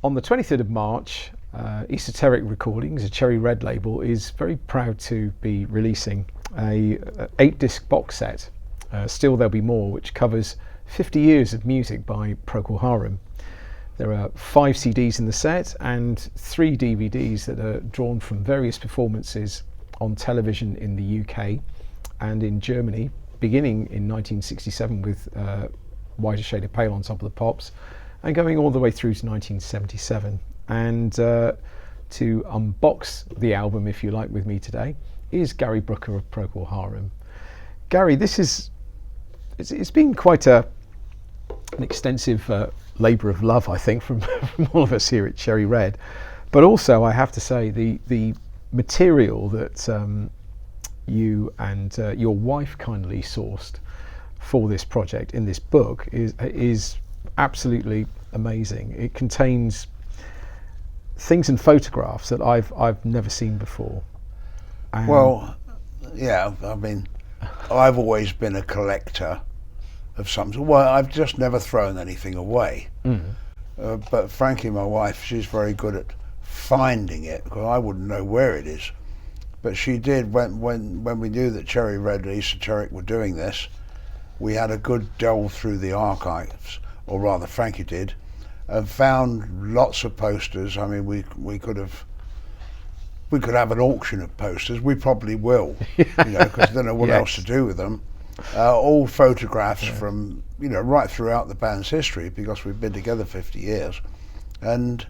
On the 23rd of March, Esoteric Recordings, a Cherry Red label, is very proud to be releasing a 8-disc box set, Still There'll Be More, which covers 50 years of music by Procol Harum. There are 5 CDs in the set and 3 DVDs that are drawn from various performances on television in the UK and in Germany, beginning in 1967 with Whiter Shade of Pale on Top of the Pops, and going all the way through to 1977. And to unbox the album, if you like, with me today is Gary Brooker of Procol Harum. Gary, it's been quite an extensive labour of love, I think, from all of us here at Cherry Red. But also, I have to say, the material that you and your wife kindly sourced for this project in this book is absolutely amazing. It contains things and photographs that I've never seen before. And well, yeah, I mean, I've always been a collector of some sort. Well, I've just never thrown anything away. But frankly, my wife, she's very good at finding it, because I wouldn't know where it is. But she did. When we knew that Cherry Red and Esoteric were doing this, we had a good delve through the archives, or rather Frankie did, and found lots of posters. I mean, we could have an auction of posters. We probably will, because I don't know what else to do with them. All photographs from right throughout the band's history, because we've been together 50 years, and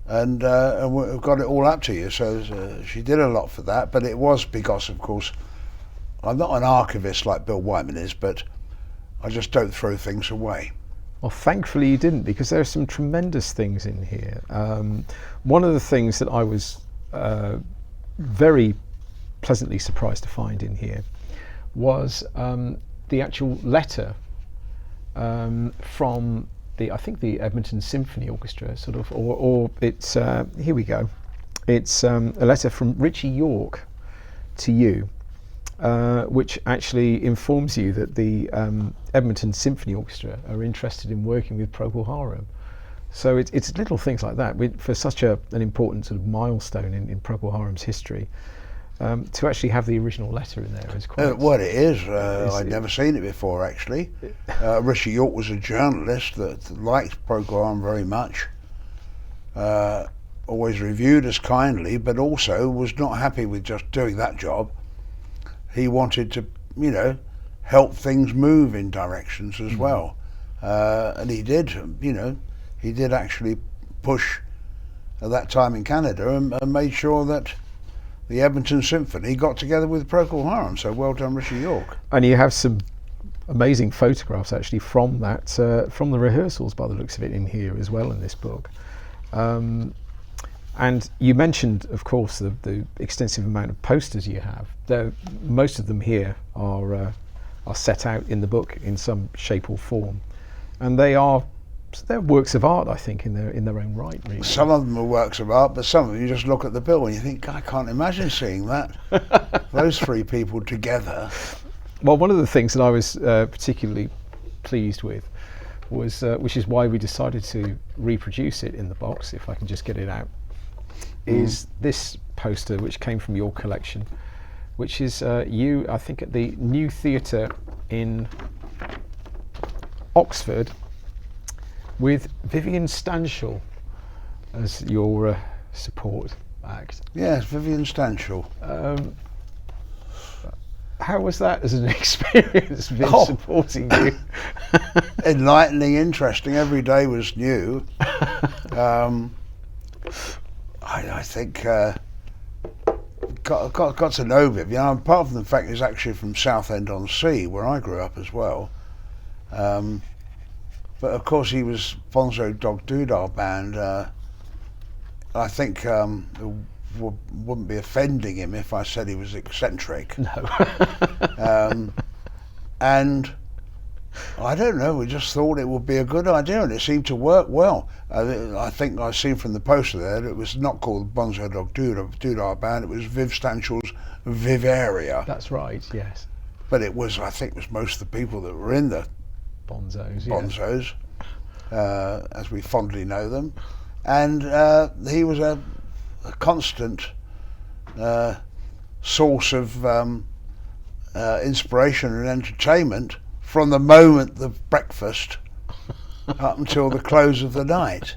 we've got it all up to you. So she did a lot for that, but it was because, of course, I'm not an archivist like Bill Wyman is, but I just don't throw things away. Well, thankfully you didn't, because there are some tremendous things in here. One of the things that I was very pleasantly surprised to find in here was the actual letter from I think the Edmonton Symphony Orchestra, sort of, or it's here we go. It's a letter from Richie York to you, which actually informs you that the Edmonton Symphony Orchestra are interested in working with Procol Harum. So it's little things like that. For such an important sort of milestone in Procol Harum's history, to actually have the original letter in there is quite... Well, it is. I'd never seen it before, actually. Richie York was a journalist that liked Procol Harum very much. Always reviewed us kindly, but also was not happy with just doing that job. He wanted to, help things move in directions as well. And he did, he did actually push at that time in Canada and made sure that the Edmonton Symphony got together with Procol Harum. So well done, Richie York. And you have some amazing photographs actually from that, from the rehearsals, by the looks of it, in here as well in this book. And you mentioned, of course, the extensive amount of posters you have. Most of them here are set out in the book in some shape or form, and they're works of art, I think, in their own right, really. Some of them are works of art, but some of them you just look at the bill and you think, I can't imagine seeing that. Those 3 people together. Well, one of the things that I was particularly pleased with was, which is why we decided to reproduce it in the box, if I can just get it out, is this poster, which came from your collection, which is you, I think, at the New Theatre in Oxford, with Vivian Stanshall as your support act. Yes, Vivian Stanshall. How was that as an experience, supporting you? Enlightening, interesting. Every day was new. I think got to know Vivian. Apart from the fact he's actually from Southend-on-Sea, where I grew up as well. But of course he was Bonzo Dog Doodah Band. I think it wouldn't be offending him if I said he was eccentric. No. And I don't know, we just thought it would be a good idea, and it seemed to work well. I think I've seen from the poster there that it was not called Bonzo Dog Doodah Band, it was Viv Stanshall's Vivaria. That's right, yes. But it was, I think, it was most of the people that were in the Bonzos, as we fondly know them. and he was a constant source of inspiration and entertainment from the moment of breakfast up until the close of the night.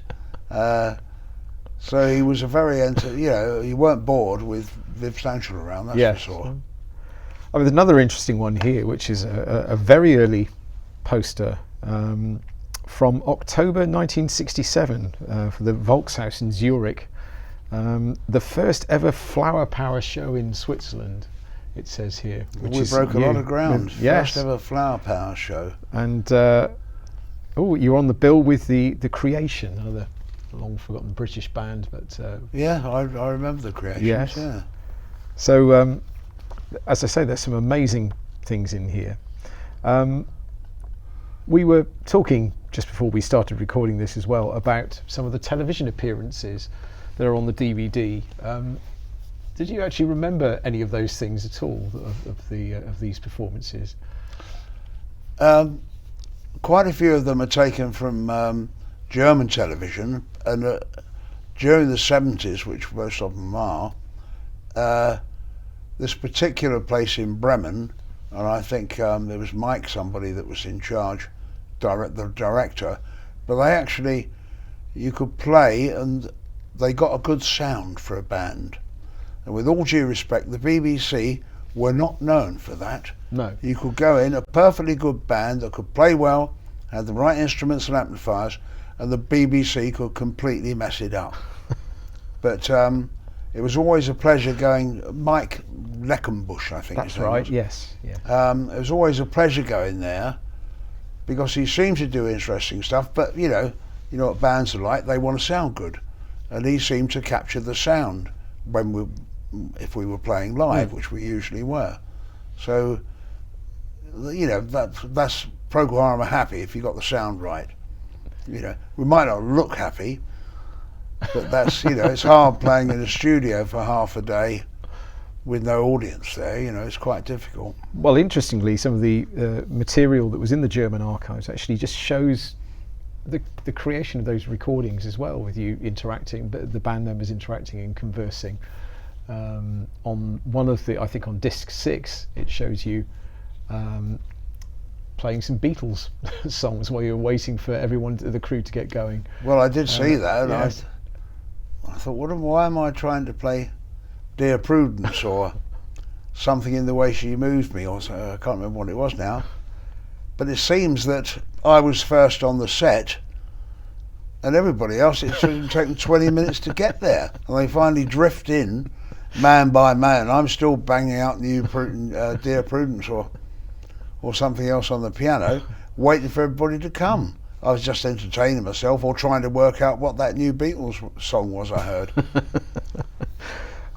So he was a very, you weren't bored with Viv Stanchel around, that's for sure. I mean, another interesting one here, which is a very early poster from October 1967 for the Volkshaus in Zurich. The first ever flower power show in Switzerland, it says here. We broke a lot of ground. Yes. First ever flower power show. And you're on the bill with the Creation, another long forgotten British band, but yeah, I remember the Creations. Yes. Yeah. So as I say, there's some amazing things in here. We were talking just before we started recording this as well about some of the television appearances that are on the DVD. Did you actually remember any of those things at all of these performances? Quite a few of them are taken from German television, and during the 70s, which most of them are, this particular place in Bremen, and I think there was Mike, somebody that was in charge, the director, but they actually, you could play and they got a good sound for a band. And with all due respect, the BBC were not known for that. No. You could go in, a perfectly good band that could play well, had the right instruments and amplifiers, and the BBC could completely mess it up. But it was always a pleasure going. Mike Leckenbusch, I think. That's right. Yes. Yeah. It was always a pleasure going there because he seemed to do interesting stuff. But you know what bands are like. They want to sound good, and he seemed to capture the sound if we were playing live, which we usually were. So that's Procol Harum are happy if you got the sound right. We might not look happy, but that's it's hard playing in a studio for half a day with no audience there. It's quite difficult. Well, interestingly, some of the material that was in the German archives actually just shows the creation of those recordings as well, with you interacting, the band members interacting and conversing. On one of I think on disc 6, it shows you playing some Beatles songs while you're waiting for the crew to get going. Well, I did see that, and yes. I thought, why am I trying to play Dear Prudence or Something in the Way She Moved Me, or so, I can't remember what it was now. But it seems that I was first on the set, and everybody else, it should have taken 20 minutes to get there. And they finally drift in, man by man. I'm still banging out Dear Prudence or something else on the piano, waiting for everybody to come. I was just entertaining myself or trying to work out what that new Beatles song was I heard.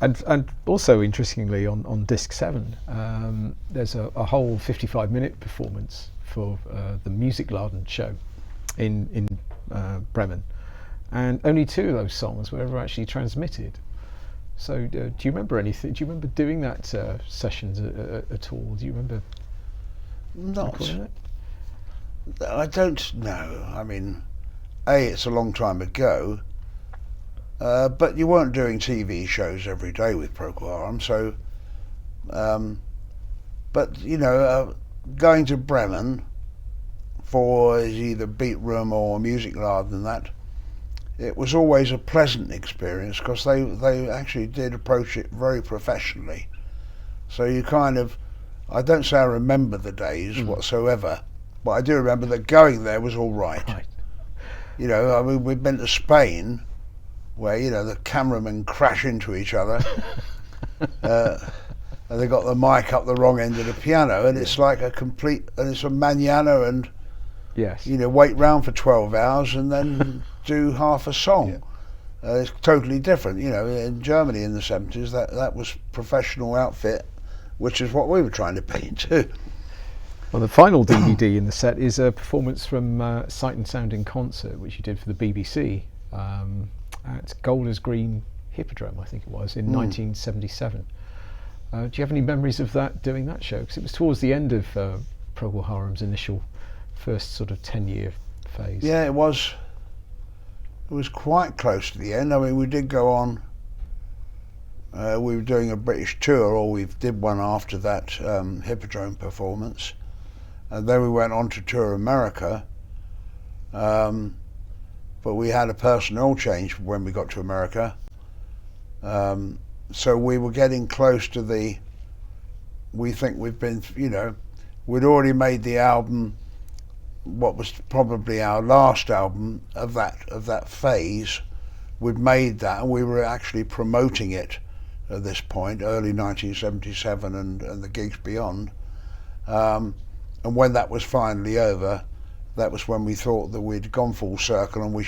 And also, interestingly, on disc 7, there's a whole 55-minute performance for the Musikladen show in Bremen, and only 2 of those songs were ever actually transmitted. So do you remember anything? Do you remember doing that sessions at all? Do you remember? Not. I don't know. I mean, it's a long time ago, but you weren't doing TV shows every day with Procol Harum, so. But going to Bremen for either Beat Room or Musikladen and that, it was always a pleasant experience because they actually did approach it very professionally. So you kind of, I don't say I remember the days whatsoever, but I do remember that going there was all right. I mean, we've been to Spain where, the cameramen crash into each other and they got the mic up the wrong end of the piano, and it's like it's a manana, and yes, wait round for 12 hours and then do half a song. It's totally different. In Germany in the 70s, that was professional outfit, which is what we were trying to be too. Well, the final DVD in the set is a performance from Sight and Sound in Concert, which you did for the BBC at Golders Green Hippodrome, I think it was, in 1977. Do you have any memories of doing that show? Because it was towards the end of Procol Harum's initial first sort of 10-year phase. Yeah, it was it was quite close to the end. I mean, we did go on. We were doing a British tour, or we did one after that Hippodrome performance, and then we went on to tour America. But we had a personnel change when we got to America, so we were getting close to the. We think we've been, we'd already made the album, what was probably our last album of that phase. We'd made that, and we were actually promoting it at this point, early 1977, and the gigs beyond. And when that was finally over, that was when we thought that we'd gone full circle, and we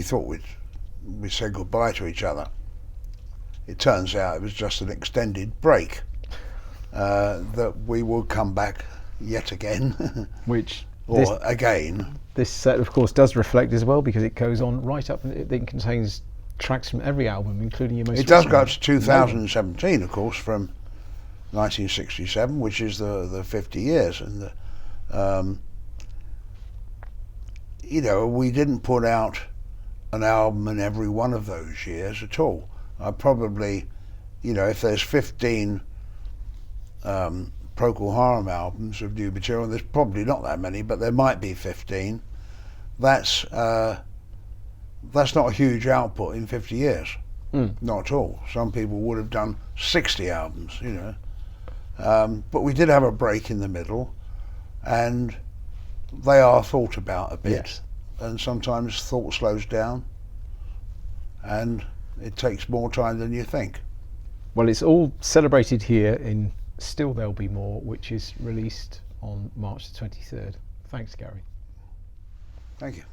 thought we'd say goodbye to each other. It turns out it was just an extended break, that we will come back yet again. Again. This set, of course, does reflect as well, because it goes on right up, and it contains tracks from every album, including your most It does go up to 2017, of course, from 1967, which is the 50 years. And we didn't put out an album in every one of those years at all. I probably, if there's 15 Procol Harum albums of new material, there's probably not that many, but there might be 15. That's not a huge output in 50 years. Not at all. Some people would have done 60 albums, but we did have a break in the middle, and they are thought about a bit. Yes. And sometimes thought slows down, and it takes more time than you think. Well, it's all celebrated here in Still There'll Be More, which is released on March the 23rd. Thanks, Gary. Thank you.